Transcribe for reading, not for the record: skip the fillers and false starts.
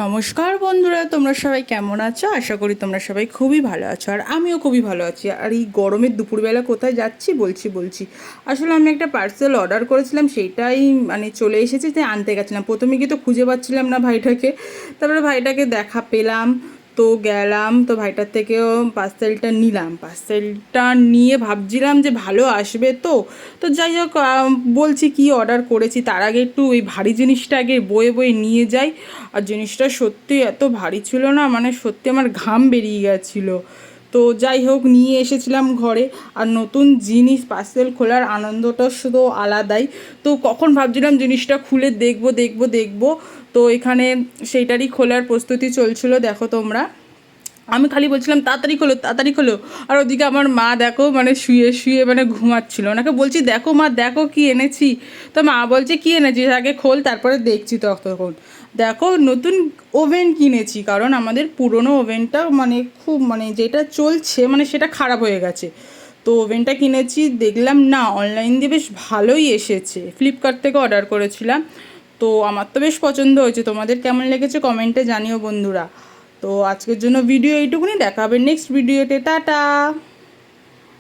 নমস্কার বন্ধুরা, তোমরা সবাই কেমন আছো? আশা করি তোমরা সবাই খুবই ভালো আছো, আর আমিও খুবই ভালো আছি। আর এই গরমের দুপুরবেলা কোথায় যাচ্ছি বলছি আসলে আমি একটা পার্সেল অর্ডার করেছিলাম, সেইটাই মানে চলে এসেছে, তাই আনতে গেছিলাম। প্রথমে গিয়ে তো খুঁজে পাচ্ছিলাম না ভাইটাকে, তারপরে ভাইটাকে দেখা পেলাম, তো গেলাম, তো ভাইটার থেকেও পার্সেলটা নিলাম। পার্সেলটা নিয়ে ভাবছিলাম যে ভালো আসবে, তো তো যাই হোক, বলছি কি অর্ডার করেছি। তার আগে একটু ওই ভারী জিনিসটা আগে বয়ে বয়ে নিয়ে যাই। আর জিনিসটা সত্যি এত ভারী ছিল না, মানে সত্যি আমার ঘাম বেরিয়ে গেছিলো। তো যাই হোক, নিয়ে এসেছিলাম ঘরে। আর নতুন জিনিস পার্সেল খোলার আনন্দটা শুধু আলাদাই। তো কখন ভাবছিলাম জিনিসটা খুলে দেখবো। তো এখানে সেইটারই খোলার প্রস্তুতি চলছিল, দেখো তোমরা। আমি খালি বলছিলাম তাড়াতাড়ি খোলো। আর ওদিকে আমার মা দেখো, মানে শুয়ে শুয়ে মানে ঘুমাচ্ছিল। ওনাকে বলছি দেখো মা, দেখো কি এনেছি। তো মা বলছে কি এনেছিস, আগে খোল, তারপরে দেখছি তখন। দেখো, নতুন ওভেন কিনেছি, কারণ আমাদের পুরনো ওভেনটা মানে খুব মানে যেটা চলছে মানে সেটা খারাপ হয়ে গেছে। তো ওভেনটা কিনেছি, দেখলাম না অনলাইন দিয়ে বেশ ভালোই এসেছে, ফ্লিপকার্ট থেকে অর্ডার করেছিলাম। তো আমার তো বেশ পছন্দ হয়েছে, তোমাদের কেমন লেগেছে কমেন্টে জানিও বন্ধুরা। তো আজকের জন্য ভিডিও এইটুকুনি, দেখা হবে নেক্সট ভিডিওতে, টাটা।